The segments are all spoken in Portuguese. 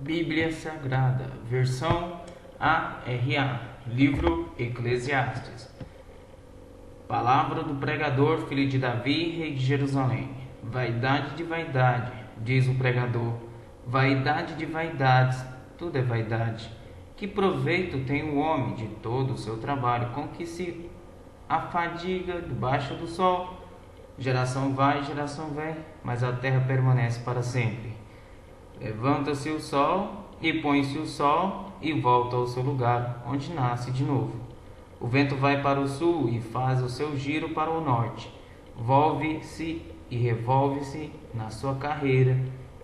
Bíblia Sagrada, versão ARA, livro Eclesiastes. Palavra do pregador, filho de Davi, rei de Jerusalém. Vaidade de vaidade, diz o pregador. Vaidade de vaidades, tudo é vaidade. Que proveito tem o homem de todo o seu trabalho, com que se afadiga debaixo do sol? Geração vai, geração vem, mas a terra permanece para sempre. Levanta-se o sol e põe-se o sol e volta ao seu lugar, onde nasce de novo. O vento vai para o sul e faz o seu giro para o norte. Volve-se e revolve-se na sua carreira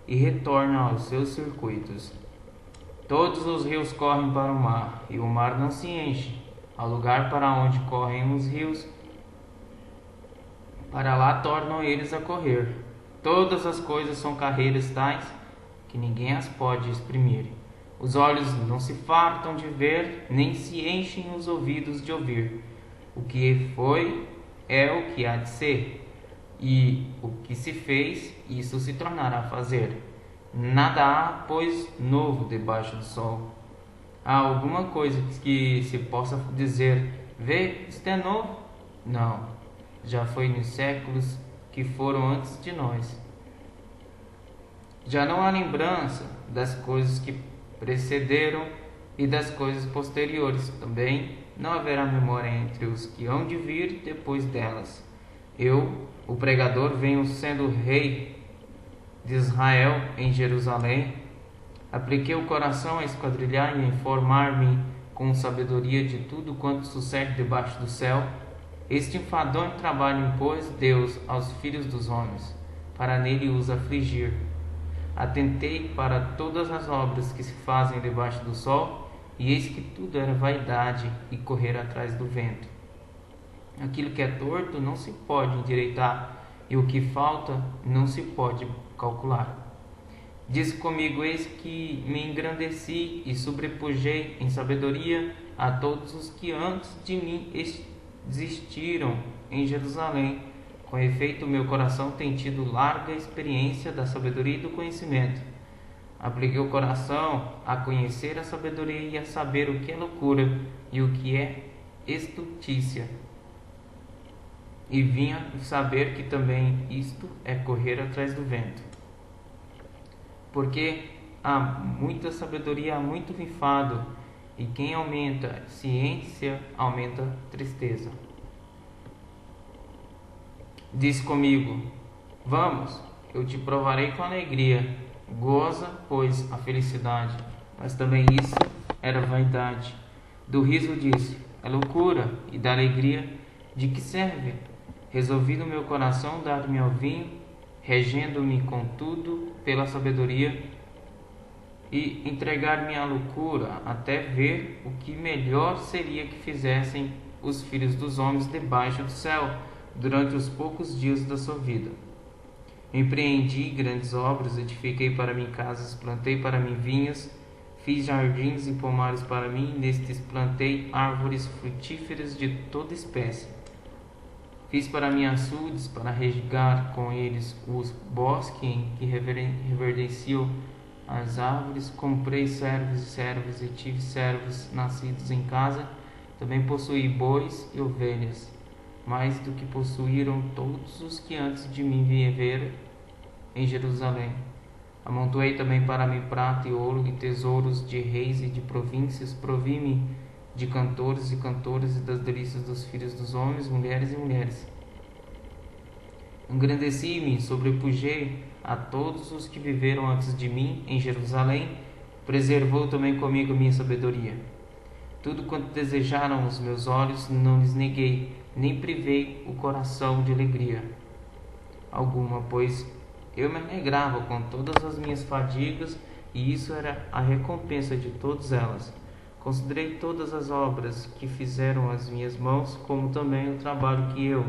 e retorna aos seus circuitos. Todos os rios correm para o mar, e o mar não se enche. Ao lugar para onde correm os rios, para lá tornam eles a correr. Todas as coisas são carreiras tais que ninguém as pode exprimir. Os olhos não se fartam de ver, nem se enchem os ouvidos de ouvir. O que foi é o que há de ser, e o que se fez, isso se tornará a fazer. Nada há, pois, novo debaixo do sol. Há alguma coisa que se possa dizer: vê, isto é novo? Não, já foi nos séculos que foram antes de nós. Já não há lembrança das coisas que precederam e das coisas posteriores. Também não haverá memória entre os que hão de vir depois delas. Eu, o pregador, venho sendo rei de Israel em Jerusalém. Apliquei o coração a esquadrilhar e a informar-me com sabedoria de tudo quanto sucede debaixo do céu. Este enfadonho trabalho impôs Deus aos filhos dos homens, para nele os afligir. Atentei para todas as obras que se fazem debaixo do sol, e eis que tudo era vaidade e correr atrás do vento. Aquilo que é torto não se pode endireitar, e o que falta não se pode calcular. Disse comigo: eis que me engrandeci e sobrepujei em sabedoria a todos os que antes de mim existiram em Jerusalém. Com efeito, meu coração tem tido larga experiência da sabedoria e do conhecimento. Apliquei o coração a conhecer a sabedoria e a saber o que é loucura e o que é estultícia. E vinha saber que também isto é correr atrás do vento. Porque há muita sabedoria, há muito enfado, e quem aumenta ciência, aumenta tristeza. Diz comigo: vamos, eu te provarei com alegria. Goza, pois, a felicidade. Mas também isso era vaidade. Do riso disse: é loucura. E da alegria, de que serve? Resolvi no meu coração dar-me ao vinho, regendo-me contudo pela sabedoria, e entregar-me à loucura, até ver o que melhor seria que fizessem os filhos dos homens debaixo do céu, durante os poucos dias da sua vida. Empreendi grandes obras, edifiquei para mim casas, plantei para mim vinhas, fiz jardins e pomares para mim, nestes plantei árvores frutíferas de toda espécie. Fiz para mim açudes, para regar com eles os bosques em que reverdeciam as árvores. Comprei servos e servas, e tive servos nascidos em casa. Também possuí bois e ovelhas, mais do que possuíram todos os que antes de mim viveram em Jerusalém. Amontoei também para mim prata e ouro e tesouros de reis e de províncias. Provi-me de cantores e cantoras e das delícias dos filhos dos homens, mulheres e mulheres. Engrandeci-me e sobrepujei a todos os que viveram antes de mim em Jerusalém. Preservou também comigo minha sabedoria. Tudo quanto desejaram os meus olhos não lhes neguei, nem privei o coração de alegria alguma, pois eu me alegrava com todas as minhas fadigas, e isso era a recompensa de todas elas. Considerei todas as obras que fizeram as minhas mãos, como também o trabalho que eu,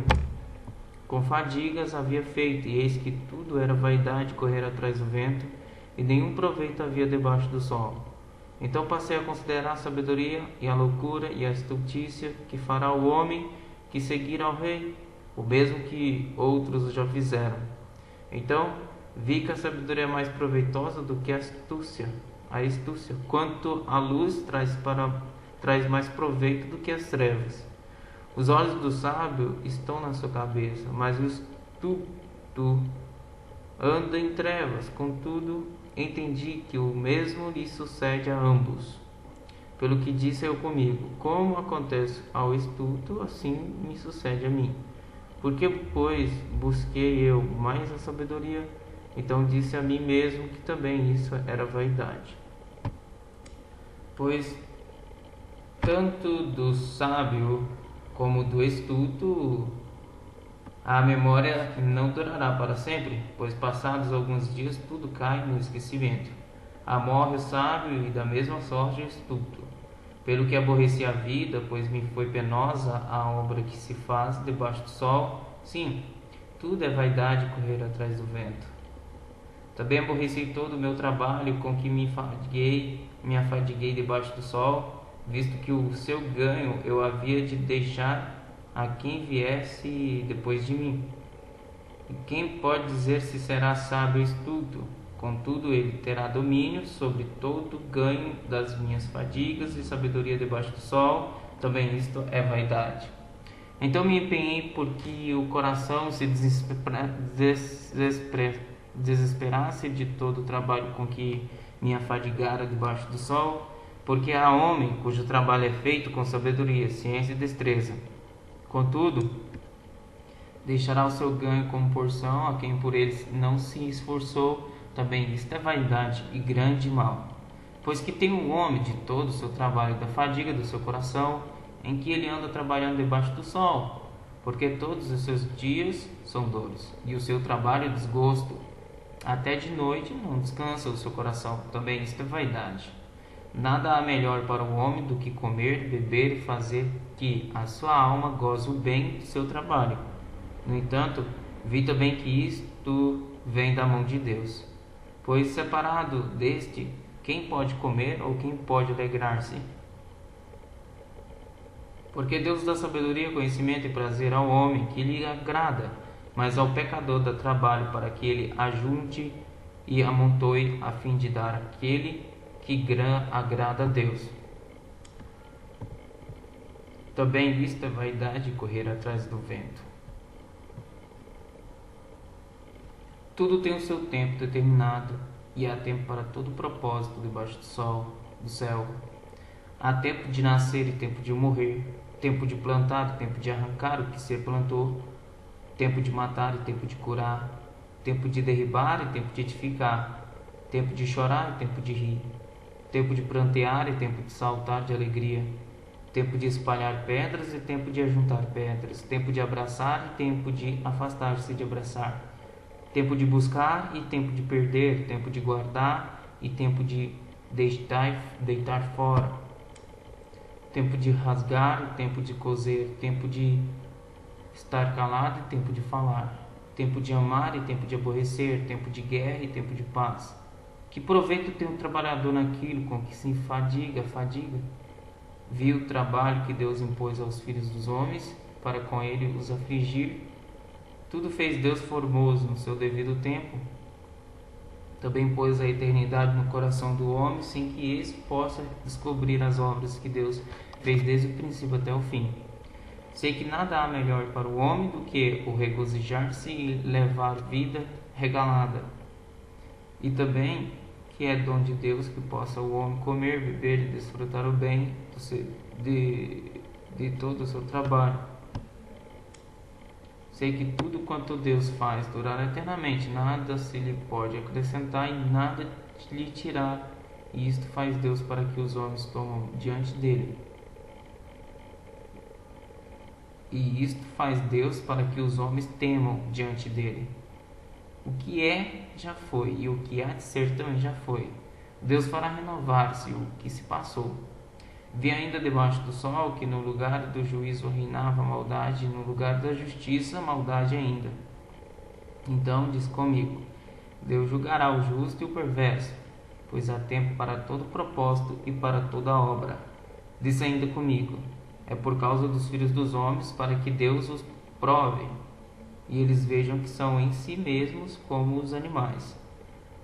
com fadigas, havia feito, e eis que tudo era vaidade, correr atrás do vento, e nenhum proveito havia debaixo do sol. Então passei a considerar a sabedoria e a loucura e a estultícia que fará o homem que seguir ao rei, o mesmo que outros já fizeram. Então vi que a sabedoria é mais proveitosa do que a astúcia, a astúcia, quanto a luz traz mais proveito do que as trevas. Os olhos do sábio estão na sua cabeça, mas o estúpido anda em trevas. Contudo, entendi que o mesmo lhe sucede a ambos. Pelo que disse eu comigo, como acontece ao estúpido, assim me sucede a mim. Porque, pois, busquei eu mais a sabedoria, então disse a mim mesmo que também isso era vaidade. Pois tanto do sábio como do estúpido a memória não durará para sempre, pois passados alguns dias tudo cai no esquecimento. Morre o sábio e da mesma sorte o estúpido. Pelo que aborreci a vida, pois me foi penosa a obra que se faz debaixo do sol. Sim, tudo é vaidade correr atrás do vento. Também aborreci todo o meu trabalho com que me afadiguei debaixo do sol, visto que o seu ganho eu havia de deixar a quem viesse depois de mim. E quem pode dizer se será sábio ou estúpido? Contudo, ele terá domínio sobre todo o ganho das minhas fadigas e sabedoria debaixo do sol. Também isto é vaidade. Então me empenhei porque o coração se desesperasse de todo o trabalho com que me afadigara debaixo do sol, porque há homem cujo trabalho é feito com sabedoria, ciência e destreza. Contudo, deixará o seu ganho como porção a quem por ele não se esforçou. Também isto é vaidade e grande mal. Pois que tem um homem de todo o seu trabalho, da fadiga do seu coração, em que ele anda trabalhando debaixo do sol, porque todos os seus dias são dores, e o seu trabalho é desgosto. Até de noite não descansa o seu coração. Também isto é vaidade. Nada há melhor para o homem do que comer, beber e fazer que a sua alma goze o bem do seu trabalho. No entanto, vi também que isto vem da mão de Deus. Pois separado deste, quem pode comer ou quem pode alegrar-se? Porque Deus dá sabedoria, conhecimento e prazer ao homem que lhe agrada, mas ao pecador dá trabalho para que ele ajunte e amontoe, a fim de dar aquele que agrada a Deus. Também isto é vaidade, correr atrás do vento. Tudo tem o seu tempo determinado, e há tempo para todo propósito debaixo do sol, do céu. Há tempo de nascer e tempo de morrer, tempo de plantar e tempo de arrancar o que se plantou, tempo de matar e tempo de curar, tempo de derribar e tempo de edificar, tempo de chorar e tempo de rir, tempo de prantear e tempo de saltar de alegria, tempo de espalhar pedras e tempo de ajuntar pedras, tempo de abraçar e tempo de afastar-se de abraçar, tempo de buscar e tempo de perder, tempo de guardar e tempo de deitar fora, tempo de rasgar e tempo de coser, tempo de estar calado e tempo de falar, tempo de amar e tempo de aborrecer, tempo de guerra e tempo de paz. Que proveito tem o trabalhador naquilo com que se fadiga? Viu o trabalho que Deus impôs aos filhos dos homens para com ele os afligir. Tudo fez Deus formoso no seu devido tempo. Também pôs a eternidade no coração do homem, sem que esse possa descobrir as obras que Deus fez desde o princípio até o fim. Sei que nada há melhor para o homem do que o regozijar-se e levar vida regalada. E também que é dom de Deus que possa o homem comer, beber e desfrutar o bem de todo o seu trabalho. Sei que tudo quanto Deus faz durará eternamente, nada se lhe pode acrescentar e nada lhe tirar, e isto faz Deus para que os homens tomam diante dele. E isto faz Deus para que os homens temam diante dele. O que é, já foi, e o que há de ser também já foi. Deus fará renovar-se o que se passou. Vi ainda debaixo do sol que no lugar do juízo reinava maldade, e no lugar da justiça, maldade ainda. Então diz comigo: Deus julgará o justo e o perverso, pois há tempo para todo propósito e para toda obra. Diz ainda comigo: é por causa dos filhos dos homens, para que Deus os prove, e eles vejam que são em si mesmos como os animais.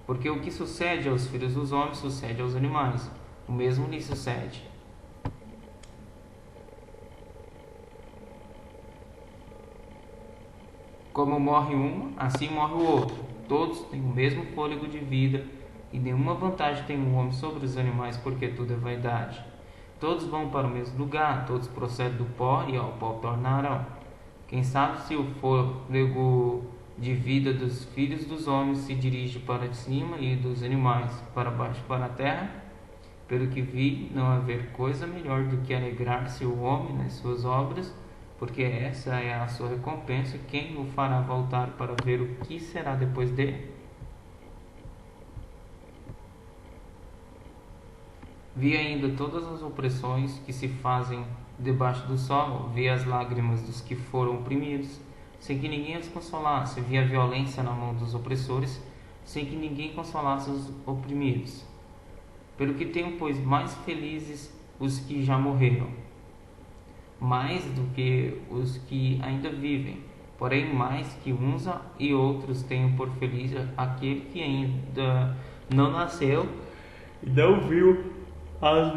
Porque o que sucede aos filhos dos homens sucede aos animais. O mesmo lhe sucede. Como morre um, assim morre o outro. Todos têm o mesmo fôlego de vida, e nenhuma vantagem tem o homem sobre os animais, porque tudo é vaidade. Todos vão para o mesmo lugar, todos procedem do pó, e ao pó tornarão. Quem sabe se o fôlego de vida dos filhos dos homens se dirige para cima e dos animais para baixo para a terra? Pelo que vi, não haver coisa melhor do que alegrar-se o homem nas suas obras, porque essa é a sua recompensa. Quem o fará voltar para ver o que será depois dele? Vi ainda todas as opressões que se fazem debaixo do sol, vi as lágrimas dos que foram oprimidos, sem que ninguém os consolasse, vi a violência na mão dos opressores, sem que ninguém consolasse os oprimidos. Pelo que tenho, pois, mais felizes os que já morreram, mais do que os que ainda vivem. Porém, mais que uns e outros tenho por feliz aquele que ainda não nasceu e não viu as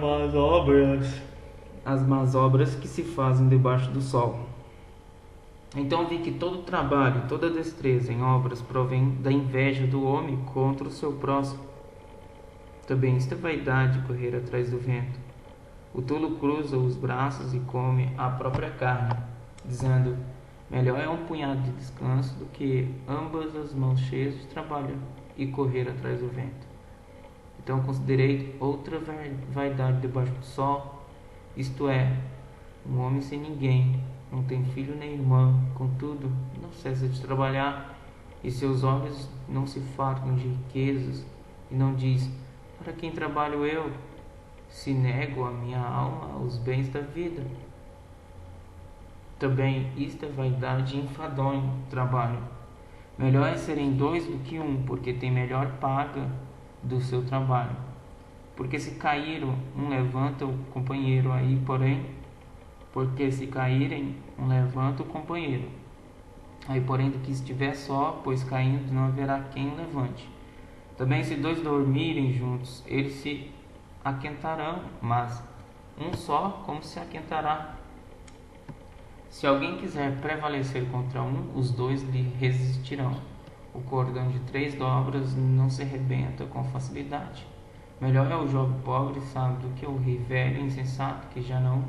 más obras que se fazem debaixo do sol. Então vi que todo trabalho, toda destreza em obras provém da inveja do homem contra o seu próximo. Também isto é vaidade, correr atrás do vento. O tolo cruza os braços e come a própria carne, dizendo: melhor é um punhado de descanso do que ambas as mãos cheias de trabalho e correr atrás do vento. Então considerei outra vaidade debaixo do sol, isto é, um homem sem ninguém, não tem filho nem irmã, contudo não cessa de trabalhar, e seus olhos não se fartam de riquezas, e não diz: para quem trabalho eu, se nego a minha alma aos bens da vida? Também isto é vaidade e enfadonho trabalho. Melhor é serem dois do que um, porque tem melhor paga do seu trabalho. Porque se cair um levanta o companheiro, porque se caírem um levanta o companheiro. Aí porém do que estiver só, pois caindo não haverá quem o levante. Também se dois dormirem juntos, eles se aquentarão, mas um só como se aquentará? Se alguém quiser prevalecer contra um, os dois lhe resistirão. O cordão de 3 dobras não se arrebenta com facilidade. Melhor é o jovem pobre e sábio do que o rei velho e insensato que já não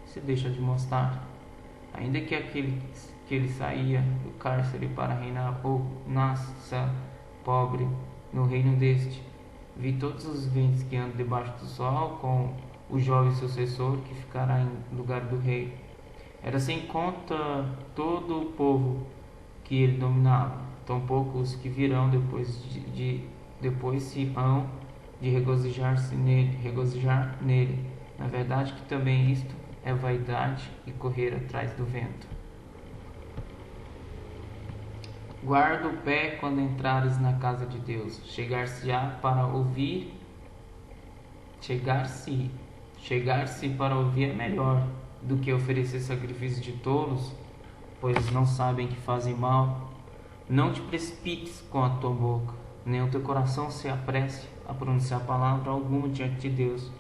se deixa de mostrar. Ainda que aquele que ele saía do cárcere para reinar ou nasça pobre no reino deste. Vi todos os ventos que andam debaixo do sol, com o jovem sucessor que ficará em lugar do rei. Era sem conta todo o povo que ele dominava. Tampouco os que virão depois se hão de regozijar nele. Na verdade que também isto é vaidade e correr atrás do vento. Guarda o pé quando entrares na casa de Deus. Chegar-se para ouvir é melhor do que oferecer sacrifício de tolos, pois não sabem que fazem mal. Não te precipites com a tua boca, nem o teu coração se apresse a pronunciar palavra alguma diante de Deus,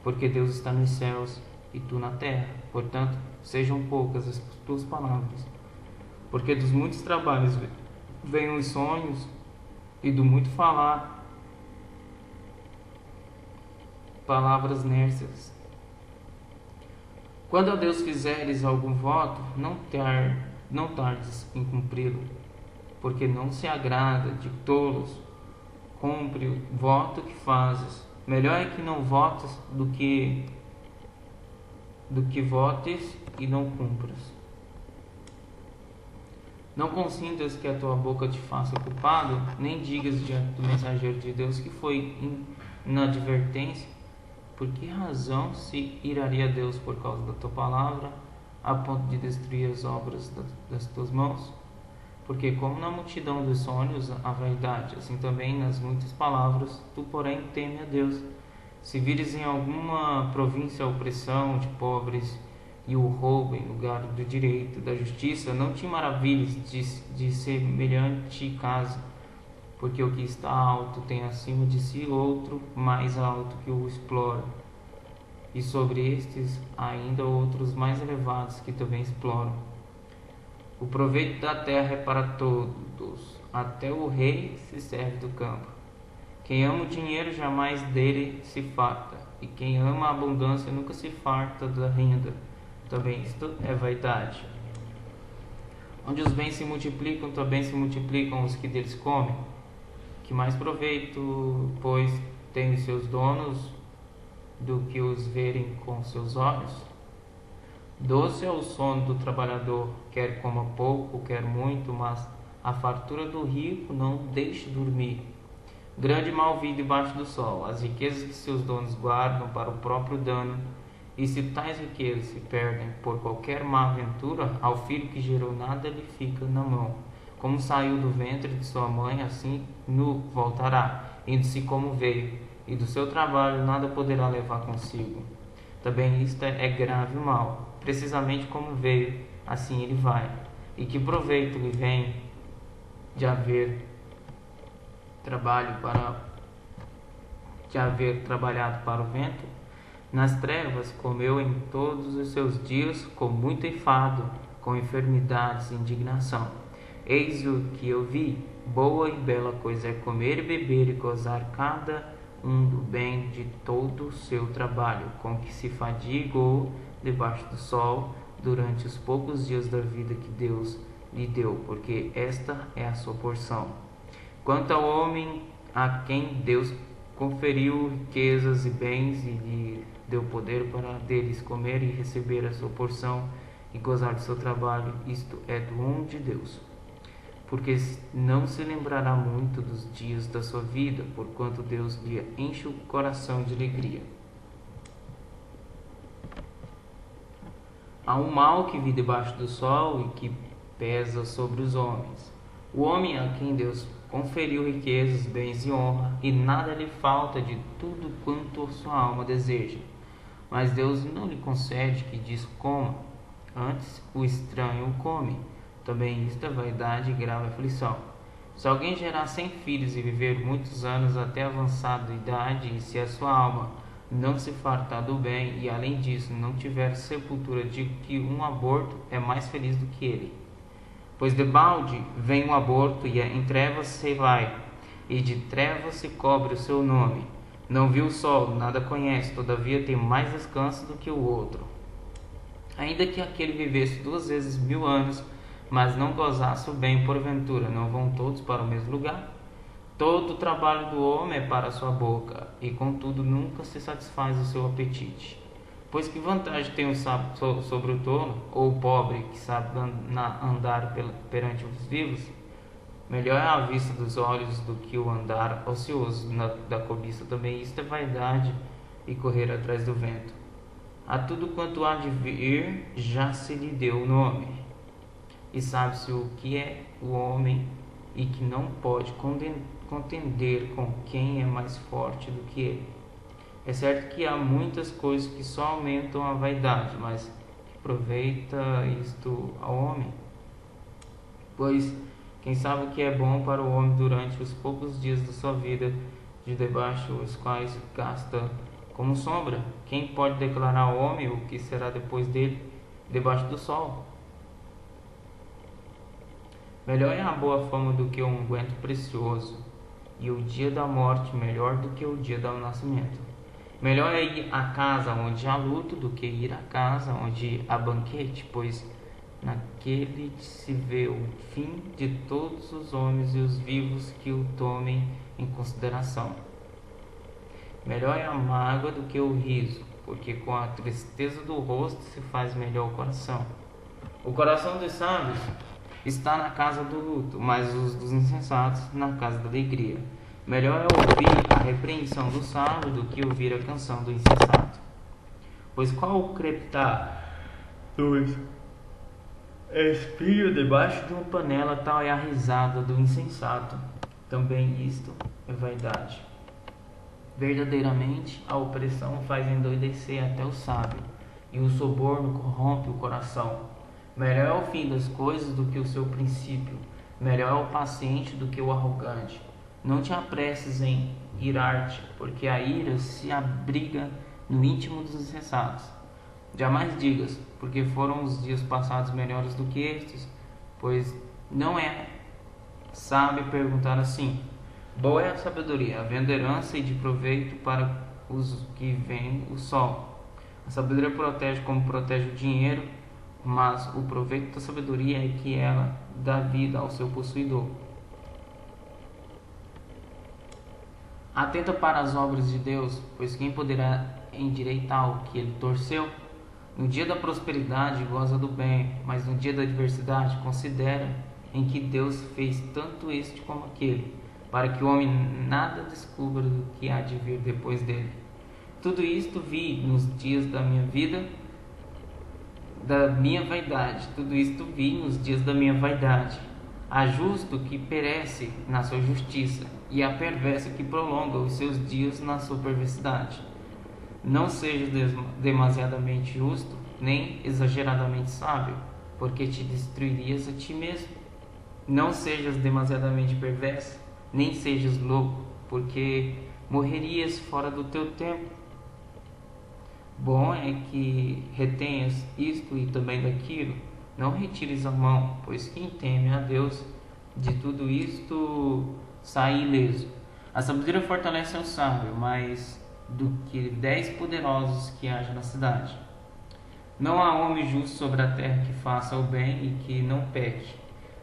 porque Deus está nos céus e tu na terra. Portanto, sejam poucas as tuas palavras, porque dos muitos trabalhos vêm os sonhos, e do muito falar palavras nércias. Quando a Deus fizeres algum voto, não tardes em cumpri-lo, porque não se agrada de tolos. Cumpre o voto que fazes. Melhor é que não votes do que votes e não cumpras. Não consintas que a tua boca te faça culpado, nem digas diante do mensageiro de Deus que foi inadvertência. Por que razão se iraria Deus por causa da tua palavra, a ponto de destruir as obras das tuas mãos? Porque como na multidão dos sonhos há vaidade, assim também nas muitas palavras, tu porém teme a Deus. Se vires em alguma província a opressão de pobres e o roubo em lugar do direito, da justiça, não te maravilhes de semelhante caso, porque o que está alto tem acima de si outro mais alto que o explora, e sobre estes ainda outros mais elevados que também exploram. O proveito da terra é para todos, até o rei se serve do campo. Quem ama o dinheiro jamais dele se farta, e quem ama a abundância nunca se farta da renda. Também isto é vaidade. Onde os bens se multiplicam, também se multiplicam os que deles comem. Que mais proveito, pois, têm os seus donos do que os verem com seus olhos? Doce é o sono do trabalhador, quer coma pouco, quer muito, mas a fartura do rico não deixa dormir. Grande mal vi debaixo do sol, as riquezas que seus donos guardam para o próprio dano, e se tais riquezas se perdem por qualquer má aventura, ao filho que gerou nada lhe fica na mão. Como saiu do ventre de sua mãe, assim nu voltará, indo-se como veio, e do seu trabalho nada poderá levar consigo. Também isto é grave mal. Precisamente como veio, assim ele vai. E que proveito lhe vem de haver trabalhado para o vento? Nas trevas comeu em todos os seus dias com muito enfado, com enfermidades e indignação. Eis o que eu vi: boa e bela coisa é comer e beber e gozar cada um do bem de todo o seu trabalho, com que se fadigou debaixo do sol durante os poucos dias da vida que Deus lhe deu, porque esta é a sua porção. Quanto ao homem a quem Deus conferiu riquezas e bens e lhe deu poder para deles comer e receber a sua porção e gozar do seu trabalho, isto é dom de Deus. Porque não se lembrará muito dos dias da sua vida, porquanto Deus lhe enche o coração de alegria. Há um mal que vive debaixo do sol e que pesa sobre os homens. O homem a quem Deus conferiu riquezas, bens e honra, e nada lhe falta de tudo quanto sua alma deseja. Mas Deus não lhe concede que disso coma, antes o estranho o come. Também isto é vaidade e grave aflição. Se alguém gerar 100 filhos e viver muitos anos até avançada idade, e se a sua alma não se fartar do bem, e além disso não tiver sepultura, digo que um aborto é mais feliz do que ele. Pois debalde vem o aborto, e em trevas se vai, e de trevas se cobre o seu nome. Não viu o sol, nada conhece, todavia tem mais descanso do que o outro. Ainda que aquele vivesse 2 vezes 1000 anos, mas não gozasse o bem porventura, não vão todos para o mesmo lugar? Todo o trabalho do homem é para a sua boca, e contudo nunca se satisfaz o seu apetite. Pois que vantagem tem o sábio sobre o tolo, ou o pobre que sabe andar perante os vivos? Melhor é a vista dos olhos do que o andar ocioso da cobiça. Também isto é vaidade e correr atrás do vento. A tudo quanto há de vir já se lhe deu o nome, e sabe-se o que é o homem e que não pode contender com quem é mais forte do que ele. É certo que há muitas coisas que só aumentam a vaidade, mas que aproveita isto ao homem? Pois quem sabe o que é bom para o homem durante os poucos dias da sua vida, de debaixo os quais gasta como sombra? Quem pode declarar ao homem o que será depois dele, debaixo do sol? Melhor é a boa fama do que um unguento precioso, e o dia da morte melhor do que o dia do nascimento. Melhor é ir à casa onde há luto do que ir à casa onde há banquete, pois naquele se vê o fim de todos os homens e os vivos que o tomem em consideração. Melhor é a mágoa do que o riso, porque com a tristeza do rosto se faz melhor o coração. O coração dos sábios está na casa do luto, mas os dos insensatos na casa da alegria. Melhor é ouvir a repreensão do sábio do que ouvir a canção do insensato. Pois qual o crepitar dos espinhos debaixo de uma panela, tal é a risada do insensato. Também isto é vaidade. Verdadeiramente, a opressão faz endoidecer até o sábio, e o suborno corrompe o coração. Melhor é o fim das coisas do que o seu princípio. Melhor é o paciente do que o arrogante. Não te apresses em irar-te, porque a ira se abriga no íntimo dos insensatos. Jamais digas, porque foram os dias passados melhores do que estes, pois não é sábio perguntar assim. Boa é a sabedoria, havendo herança e de proveito para os que veem o sol. A sabedoria protege como protege o dinheiro, mas o proveito da sabedoria é que ela dá vida ao seu possuidor. Atenta para as obras de Deus, pois quem poderá endireitar o que ele torceu? No dia da prosperidade goza do bem, mas no dia da adversidade considera em que Deus fez tanto este como aquele, para que o homem nada descubra do que há de vir depois dele. Tudo isto vi nos dias da minha vida, da minha vaidade. Tudo isto vi nos dias da minha vaidade. Há justo que perece na sua justiça, e há perverso que prolonga os seus dias na sua perversidade. Não seja demasiadamente justo, nem exageradamente sábio, porque te destruirias a ti mesmo. Não sejas demasiadamente perverso, nem sejas louco, porque morrerias fora do teu tempo. Bom é que retenhas isto e também daquilo, não retires a mão, pois quem teme a Deus de tudo isto sai ileso. A sabedoria fortalece o sábio, mais do que 10 poderosos que haja na cidade. Não há homem justo sobre a terra que faça o bem e que não peque.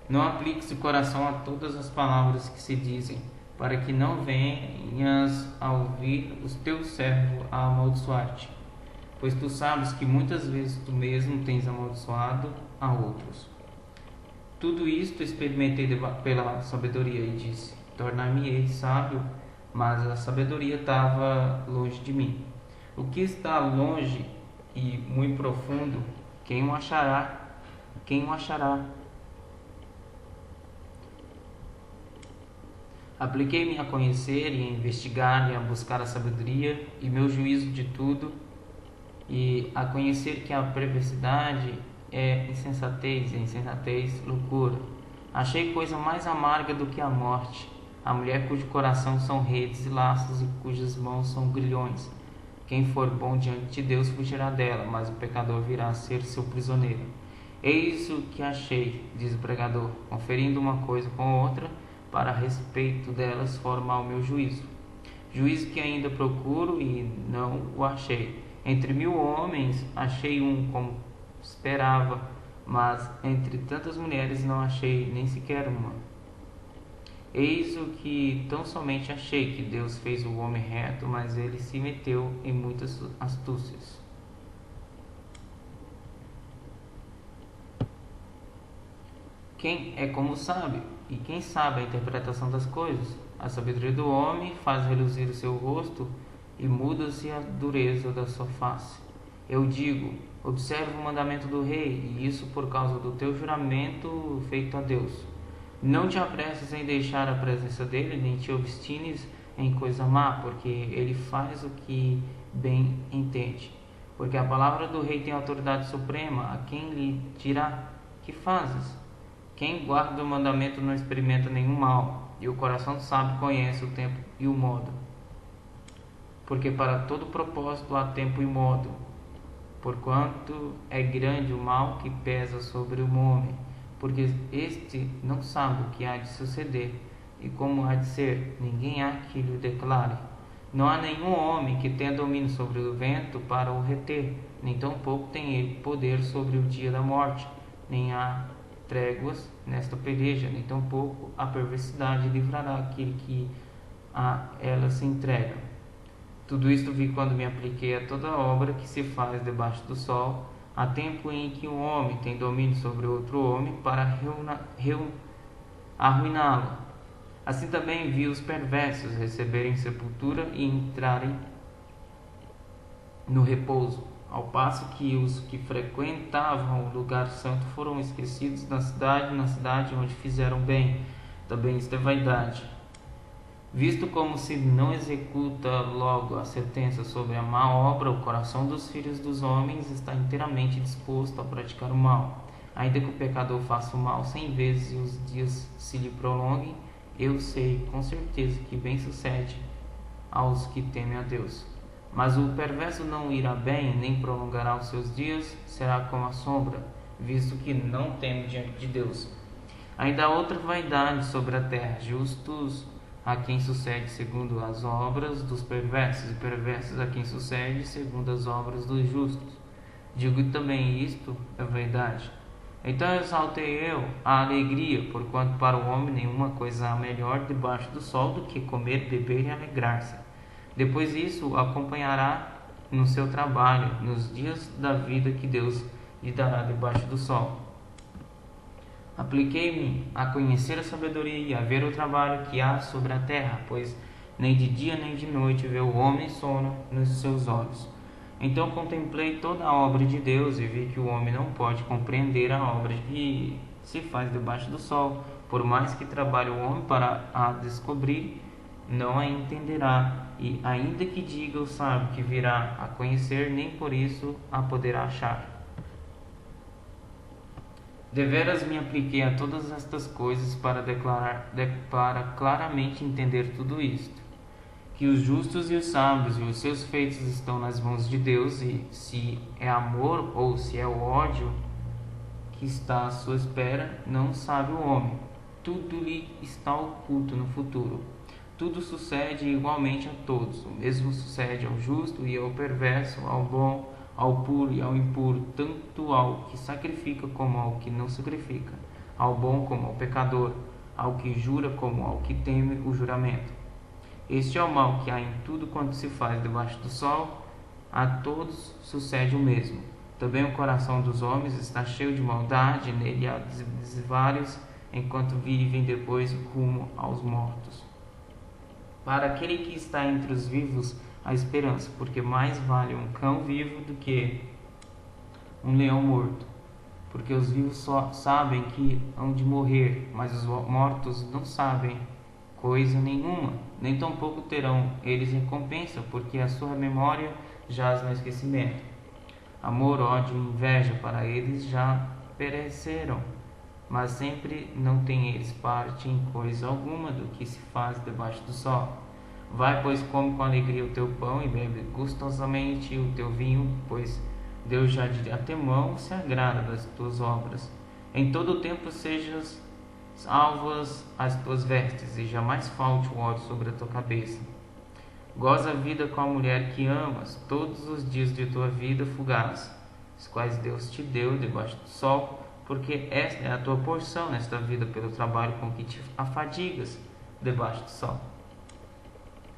Não apliques o coração a todas as palavras que se dizem, para que não venhas a ouvir os teus servos a amaldiçoar-te. Pois tu sabes que muitas vezes tu mesmo tens amaldiçoado a outros. Tudo isto experimentei pela sabedoria e disse, tornar-me-ei sábio, mas a sabedoria estava longe de mim. O que está longe e muito profundo, quem o achará? Quem o achará? Apliquei-me a conhecer e a investigar e a buscar a sabedoria e meu juízo de tudo, e a conhecer que a perversidade é insensatez, e a insensatez loucura. Achei coisa mais amarga do que a morte, a mulher cujo coração são redes e laços e cujas mãos são grilhões. Quem for bom diante de Deus fugirá dela, mas o pecador virá a ser seu prisioneiro. Eis o que achei, diz o pregador, conferindo uma coisa com outra, para a respeito delas formar o meu juízo. Juízo que ainda procuro e não o achei. Entre 1000 homens achei um como esperava, mas entre tantas mulheres não achei nem sequer uma. Eis o que tão somente achei, que Deus fez o homem reto, mas ele se meteu em muitas astúcias. Quem é como sábio, e quem sabe a interpretação das coisas? A sabedoria do homem faz reluzir o seu rosto e muda-se a dureza da sua face. Eu digo, observa o mandamento do rei, e isso por causa do teu juramento feito a Deus. Não te apresses em deixar a presença dele, nem te obstines em coisa má, porque ele faz o que bem entende. Porque a palavra do rei tem autoridade suprema, a quem lhe dirá, que fazes? Quem guarda o mandamento não experimenta nenhum mal, e o coração do sábio conhece o tempo e o modo. Porque para todo propósito há tempo e modo, porquanto é grande o mal que pesa sobre o homem, porque este não sabe o que há de suceder, e como há de ser, ninguém há que lhe declare. Não há nenhum homem que tenha domínio sobre o vento para o reter, nem tampouco tem ele poder sobre o dia da morte, nem há tréguas nesta peleja, nem tampouco a perversidade livrará aquele que a ela se entrega. Tudo isto vi quando me apliquei a toda obra que se faz debaixo do sol. Há tempo em que um homem tem domínio sobre outro homem para arruiná-lo. Assim também vi os perversos receberem sepultura e entrarem no repouso, ao passo que os que frequentavam o lugar santo foram esquecidos na cidade onde fizeram bem. Também isto é vaidade. Visto como se não executa logo a sentença sobre a má obra, o coração dos filhos dos homens está inteiramente disposto a praticar o mal. Ainda que o pecador faça o mal 100 vezes e os dias se lhe prolonguem, Eu sei com certeza que bem sucede aos que temem a Deus. Mas o perverso não irá bem, nem prolongará os seus dias, será como a sombra, visto que não teme diante de Deus. Ainda há outra vaidade sobre a terra, justos a quem sucede segundo as obras dos perversos, e perversos a quem sucede segundo as obras dos justos. Digo também isto é vaidade. Então exaltei eu a alegria, porquanto para o homem nenhuma coisa há melhor debaixo do sol do que comer, beber e alegrar-se. Depois isso o acompanhará no seu trabalho, nos dias da vida que Deus lhe dará debaixo do sol. Apliquei-me a conhecer a sabedoria e a ver o trabalho que há sobre a terra, pois nem de dia nem de noite vê o homem sono nos seus olhos. Então contemplei toda a obra de Deus e vi que o homem não pode compreender a obra que se faz debaixo do sol. Por mais que trabalhe o homem para a descobrir, não a entenderá, e ainda que diga o sábio que virá a conhecer, nem por isso a poderá achar. Deveras me apliquei a todas estas coisas para claramente entender tudo isto, que os justos e os sábios e os seus feitos estão nas mãos de Deus, e se é amor ou se é o ódio que está à sua espera, não sabe o homem. Tudo lhe está oculto no futuro. Tudo sucede igualmente a todos. O mesmo sucede ao justo e ao perverso, ao bom, ao puro e ao impuro, tanto ao que sacrifica como ao que não sacrifica, ao bom como ao pecador, ao que jura como ao que teme o juramento. Este é o mal que há em tudo quanto se faz debaixo do sol, a todos sucede o mesmo. Também o coração dos homens está cheio de maldade, nele há desvários, enquanto vivem depois rumo aos mortos. Para aquele que está entre os vivos, há esperança, porque mais vale um cão vivo do que um leão morto. Porque os vivos só sabem que hão de morrer, mas os mortos não sabem coisa nenhuma, nem tampouco terão eles recompensa, porque a sua memória jaz no esquecimento. Amor, ódio e inveja para eles já pereceram, mas sempre não têm eles parte em coisa alguma do que se faz debaixo do sol. Vai, pois, come com alegria o teu pão e bebe gostosamente o teu vinho, pois Deus já de antemão se agrada das tuas obras. Em todo o tempo sejas alvas as tuas vestes, e jamais falte o óleo sobre a tua cabeça. Goza a vida com a mulher que amas, todos os dias de tua vida fugaz, os quais Deus te deu debaixo do sol, porque esta é a tua porção nesta vida pelo trabalho com que te afadigas debaixo do sol.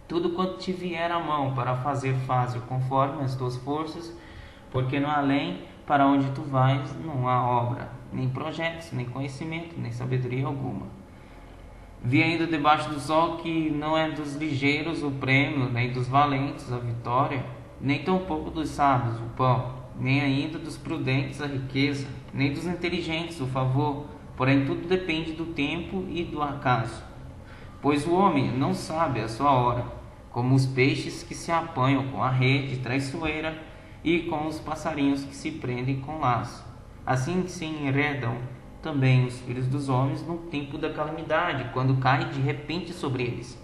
Tudo quanto te vier à mão para fazer, faze conforme as tuas forças, porque no além para onde tu vais não há obra, nem projetos, nem conhecimento, nem sabedoria alguma. Vi ainda debaixo do sol que não é dos ligeiros o prêmio, nem dos valentes a vitória, nem tampouco dos sábios o pão, nem ainda dos prudentes a riqueza, nem dos inteligentes o favor, porém tudo depende do tempo e do acaso. Pois o homem não sabe a sua hora, como os peixes que se apanham com a rede traiçoeira e com os passarinhos que se prendem com laço. Assim se enredam também os filhos dos homens no tempo da calamidade, quando cai de repente sobre eles.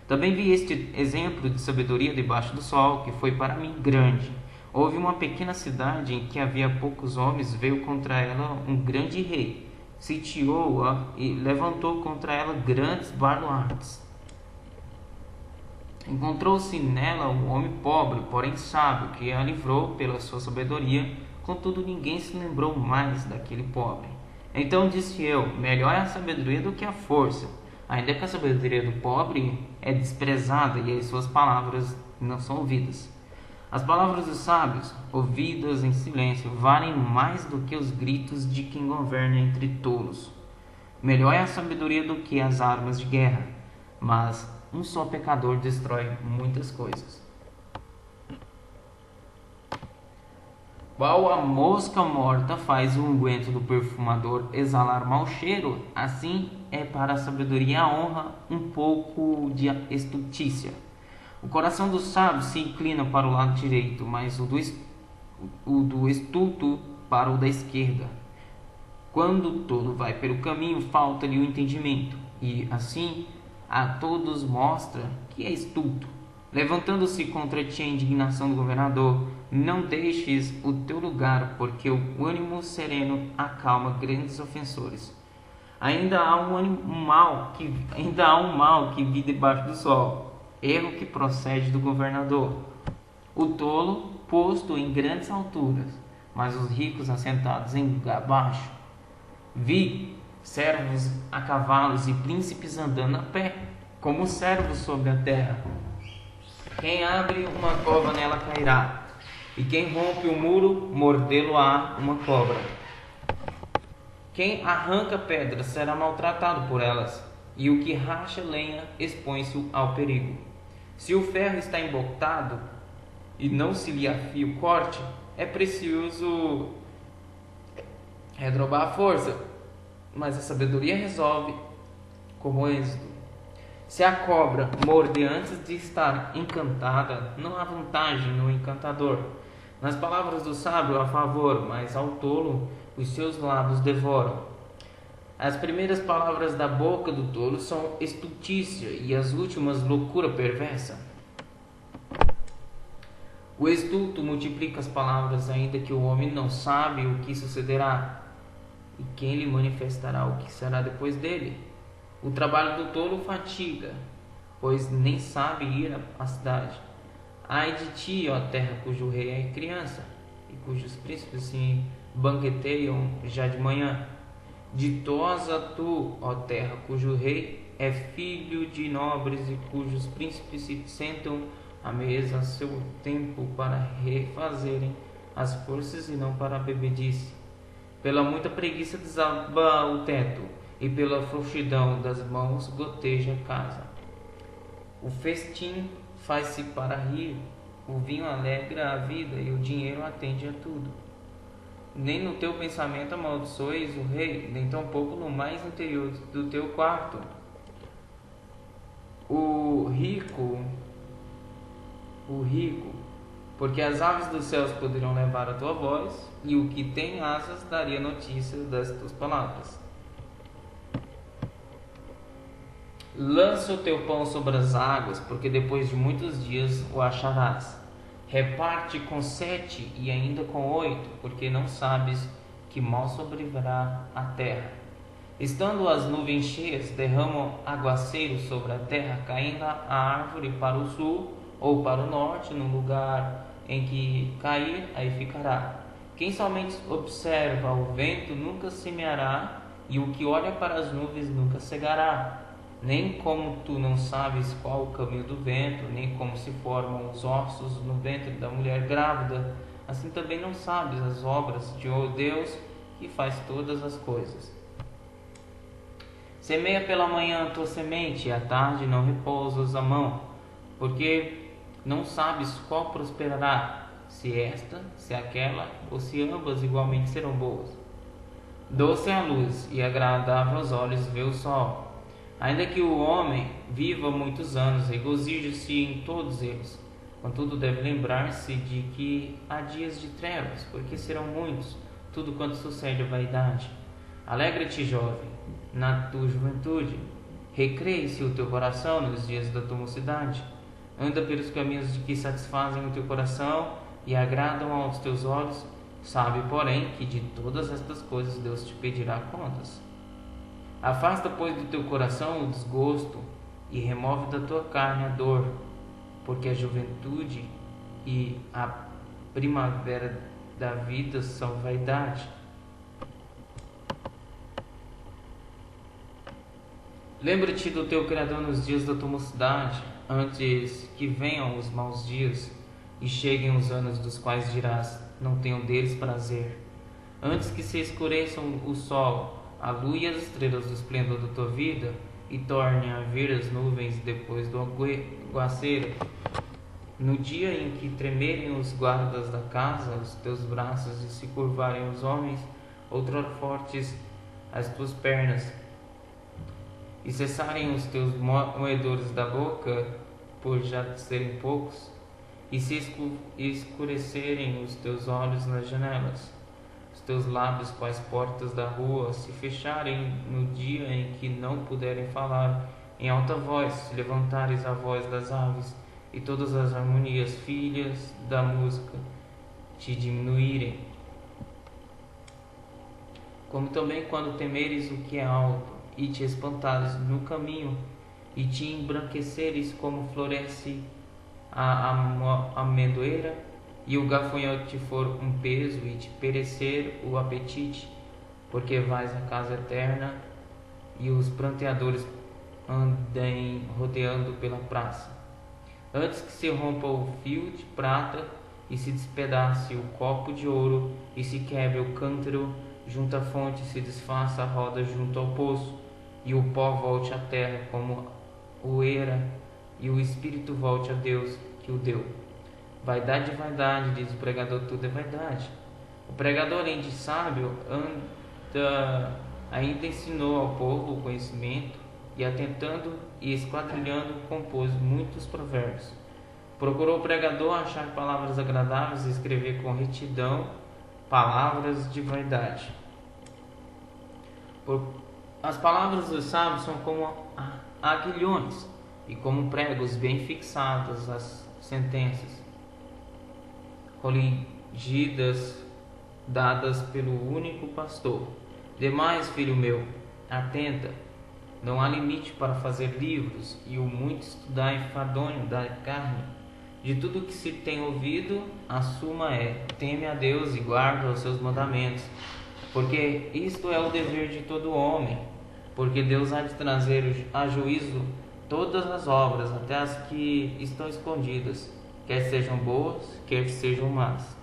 Também vi este exemplo de sabedoria debaixo do sol, que foi para mim grande. Houve uma pequena cidade em que havia poucos homens, veio contra ela um grande rei, sitiou-a e levantou contra ela grandes baluartes. Encontrou-se nela um homem pobre, porém sábio, que a livrou pela sua sabedoria. Contudo, ninguém se lembrou mais daquele pobre. Então disse eu: melhor é a sabedoria do que a força, ainda que a sabedoria do pobre é desprezada e as suas palavras não são ouvidas. As palavras dos sábios, ouvidas em silêncio, valem mais do que os gritos de quem governa entre tolos. Melhor é a sabedoria do que as armas de guerra, mas um só pecador destrói muitas coisas. Qual a mosca morta faz o unguento do perfumador exalar mau cheiro, assim é para a sabedoria e a honra um pouco de estultícia. O coração do sábio se inclina para o lado direito, mas o do estulto para o da esquerda. Quando o tolo vai pelo caminho, falta-lhe o entendimento. e assim a todos mostra que é estulto. Levantando-se contra ti a indignação do governador, não deixes o teu lugar, porque o ânimo sereno acalma grandes ofensores. Ainda há um mal que vi debaixo do sol, erro que procede do governador. O tolo posto em grandes alturas, mas os ricos assentados em lugar baixo. Vi servos a cavalos e príncipes andando a pé, como servos sobre a terra. Quem abre uma cova nela cairá, e quem rompe o muro, mordê-lo-á uma cobra. Quem arranca pedras será maltratado por elas, e o que racha lenha expõe-se ao perigo. Se o ferro está embotado e não se lhe afia o corte, é preciso redobrar a força, mas a sabedoria resolve como êxito. Se a cobra morde antes de estar encantada, não há vantagem no encantador. Nas palavras do sábio há favor, mas ao tolo os seus lábios devoram. As primeiras palavras da boca do tolo são estultícia e as últimas loucura perversa. O estulto multiplica as palavras, ainda que o homem não sabe o que sucederá, e quem lhe manifestará o que será depois dele. O trabalho do tolo fatiga, pois nem sabe ir à cidade. Ai de ti, ó terra, cujo rei é criança, e cujos príncipes se banqueteiam já de manhã. Ditosa tu, ó terra, cujo rei é filho de nobres e cujos príncipes se sentam à mesa a seu tempo para refazerem as forças e não para a bebedice. Pela muita preguiça desaba o teto, e pela frouxidão das mãos goteja a casa. O festim faz-se para rir, o vinho alegra a vida e o dinheiro atende a tudo. Nem no teu pensamento amaldiçoes o rei, nem tampouco no mais interior do teu quarto. O rico, porque as aves dos céus poderão levar a tua voz, e o que tem asas daria notícia das tuas palavras. Lança o teu pão sobre as águas, porque depois de muitos dias o acharás. Reparte com 7 e ainda com 8, porque não sabes que mal sobrevirá a terra. Estando as nuvens cheias, derramam aguaceiro sobre a terra, caindo a árvore para o sul ou para o norte, no lugar em que cair, aí ficará. Quem somente observa o vento nunca semeará, e o que olha para as nuvens nunca cegará. Nem como tu não sabes qual o caminho do vento, nem como se formam os ossos no ventre da mulher grávida, assim também não sabes as obras de Deus que faz todas as coisas. Semeia pela manhã a tua semente, e à tarde não repousas a mão, porque não sabes qual prosperará, se esta, se aquela, ou se ambas igualmente serão boas. Doce é a luz e agradável aos olhos ver o sol. Ainda que o homem viva muitos anos, regozije-se em todos eles. Contudo, deve lembrar-se de que há dias de trevas, porque serão muitos, tudo quanto sucede à vaidade. Alegra-te, jovem, na tua juventude. Recreie-se o teu coração nos dias da tua mocidade. Anda pelos caminhos de que satisfazem o teu coração e agradam aos teus olhos. Sabe, porém, que de todas estas coisas Deus te pedirá contas. Afasta, pois, do teu coração o desgosto e remove da tua carne a dor, porque a juventude e a primavera da vida são vaidade. Lembra-te do teu Criador nos dias da tua mocidade, antes que venham os maus dias e cheguem os anos dos quais dirás, não tenho deles prazer. Antes que se escureçam o sol, a lua e as estrelas do esplendor da tua vida, e tornem a vir as nuvens depois do aguaceiro. No dia em que tremerem os guardas da casa, os teus braços, e se curvarem os homens, outrora fortes as tuas pernas, e cessarem os teus moedores da boca, por já serem poucos, e se escurecerem os teus olhos nas janelas, os teus lábios quais portas da rua, se fecharem no dia em que não puderem falar em alta voz, se levantares a voz das aves e todas as harmonias, filhas da música, te diminuírem. Como também quando temeres o que é alto, e te espantares no caminho, e te embranqueceres como floresce a amendoeira, e o gafanhoto te for um peso, e te perecer o apetite, porque vais à casa eterna, e os pranteadores andem rodeando pela praça. Antes que se rompa o fio de prata, e se despedace o copo de ouro, e se quebre o cântaro junto à fonte, se desfaça a roda junto ao poço, e o pó volte à terra como o era, e o espírito volte a Deus que o deu. Vaidade, vaidade, diz o pregador, tudo é vaidade. O pregador, além de sábio, ainda ensinou ao povo o conhecimento, e atentando e esquadrilhando, compôs muitos provérbios. Procurou o pregador achar palavras agradáveis e escrever com retidão palavras de vaidade. As palavras dos sábios são como aguilhões, e como pregos bem fixados as sentenças, coligidas, dadas pelo único pastor. Demais, filho meu, atenta, não há limite para fazer livros, e o muito estudar enfadonho da carne. De tudo que se tem ouvido, a suma é: teme a Deus e guarda os seus mandamentos, porque isto é o dever de todo homem, porque Deus há de trazer a juízo todas as obras, até as que estão escondidas, quer sejam boas, quer sejam más.